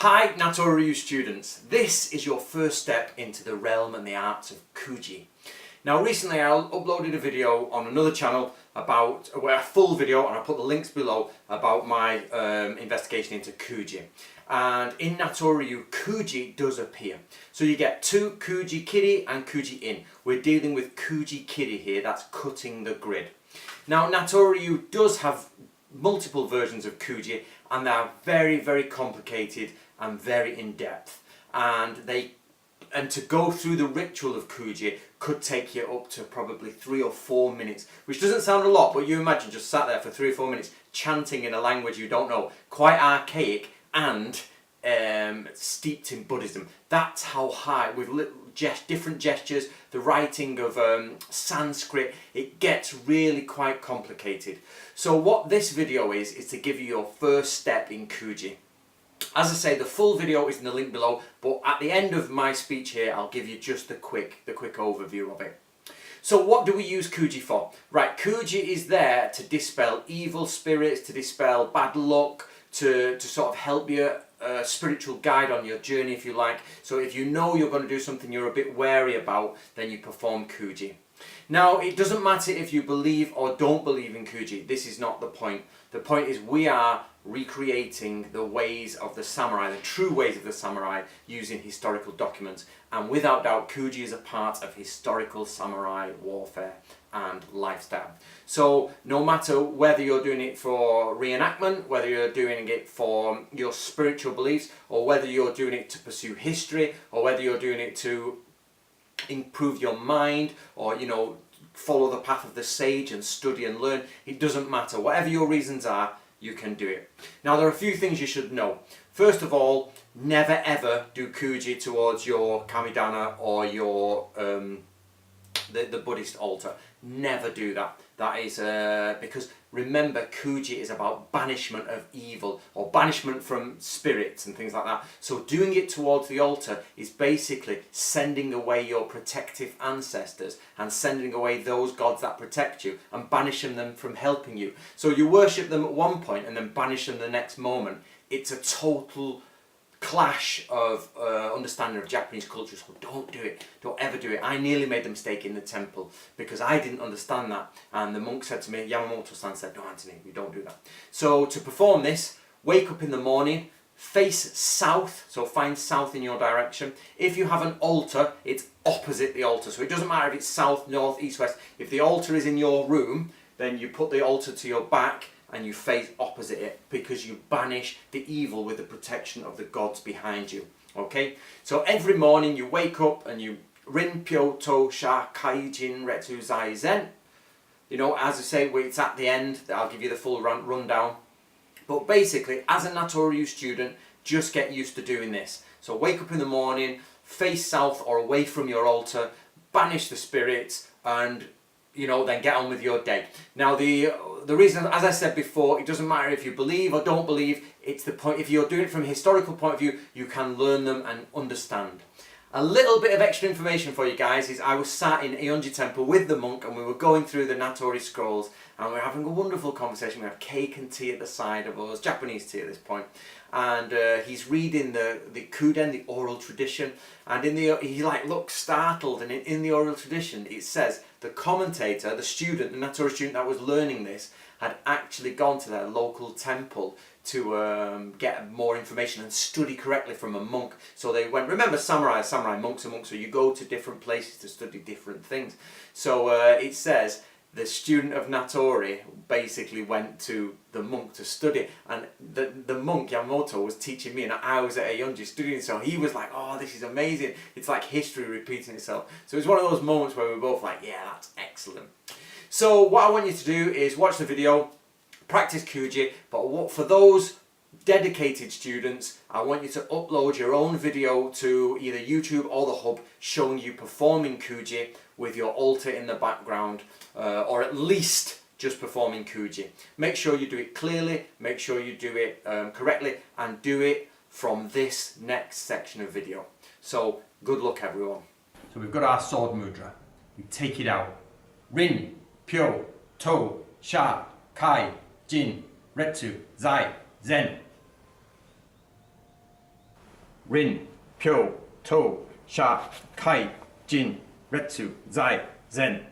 Hi Natori Ryu students, this is your first step into the realm and the arts of Kuji. Now recently I uploaded a video on another channel about, a full video, and I'll put the links below, about my investigation into Kuji. And in Natori Ryu, Kuji does appear. So you get two Kuji Kiri and Kuji In. We're dealing with Kuji Kiri here, that's cutting the grid. Now Natori Ryu does have multiple versions of Kuji, and they are very, very complicated and very in-depth. And to go through the ritual of Kuji could take you up to probably 3 or 4 minutes, which doesn't sound a lot, but you imagine just sat there for 3 or 4 minutes chanting in a language you don't know, quite archaic and steeped in Buddhism. That's how high, with different gestures, the writing of Sanskrit, it gets really quite complicated. So what this video is to give you your first step in Kuji. As I say, the full video is in the link below, but at the end of my speech here, I'll give you just the quick overview of it. So what do we use Kuji for? Right, Kuji is there to dispel evil spirits, to dispel bad luck, to sort of help you, spiritual guide on your journey, if you like. So if you know you're going to do something you're a bit wary about, then you perform Kuji. Now, it doesn't matter if you believe or don't believe in Kuji. This is not the point. The point is we are recreating the ways of the samurai, the true ways of the samurai, using historical documents. And without doubt, Kuji is a part of historical samurai warfare and lifestyle. So no matter whether you're doing it for reenactment, whether you're doing it for your spiritual beliefs, or whether you're doing it to pursue history, or whether you're doing it to improve your mind, or follow the path of the sage and study and learn, it doesn't matter. Whatever your reasons are, you can do it. Now there are a few things you should know. First of all, never ever do Kuji towards your Kamidana or your the Buddhist altar. Never do that. That is because remember, Kuji is about banishment of evil, or banishment from spirits and things like that. So doing it towards the altar is basically sending away your protective ancestors and sending away those gods that protect you and banishing them from helping you. So you worship them at one point and then banish them the next moment. It's a total clash of understanding of Japanese culture, so don't do it. Don't ever do it. I nearly made the mistake in the temple because I didn't understand that, and the monk said to me, Yamamoto-san said, no Anthony, you don't do that. So to perform this, wake up in the morning, face south, so find south in your direction. If you have an altar, it's opposite the altar, so it doesn't matter if it's south, north, east, west. If the altar is in your room, then you put the altar to your back and you face opposite it, because you banish the evil with the protection of the gods behind you. Okay? So every morning you wake up and you Rin Pyo To Sha Kaijin Retsu Zai Zen. As I say, it's at the end. I'll give you the full rundown. But basically, as a Natori Ryu student, just get used to doing this. So wake up in the morning, face south or away from your altar, banish the spirits, and then get on with your day. Now the reason, as I said before, it doesn't matter if you believe or don't believe, it's the point, if you're doing it from a historical point of view, you can learn them and understand. A little bit of extra information for you guys is I was sat in Eonji Temple with the monk, and we were going through the Natori scrolls, and we were having a wonderful conversation. We had cake and tea at the side of us, Japanese tea at this point, and he's reading the Kuden, the oral tradition, and he looks startled, and in the oral tradition it says the commentator, the student, the Natori student that was learning this, had actually gone to their local temple to get more information and study correctly from a monk. So they went, remember samurai, monks are monks, so you go to different places to study different things. So it says the student of Natori basically went to the monk to study, and the monk Yamamoto was teaching me, and I was at Eonji studying, so he was like, oh, this is amazing, it's like history repeating itself. So it was one of those moments where we were both like, yeah, that's excellent. So what I want you to do is watch the video, practice Kuji, but for those dedicated students, I want you to upload your own video to either YouTube or the Hub showing you performing Kuji with your altar in the background, or at least just performing Kuji. Make sure you do it clearly, make sure you do it correctly, and do it from this next section of video. So good luck everyone. So we've got our sword mudra. We take it out. Rin, Pyo, To, Sha, Kai, Jin, Retsu, Zai, Zen. Rin, Pyo, To, Sha, Kai, Jin, Retsu, Zai, Zen.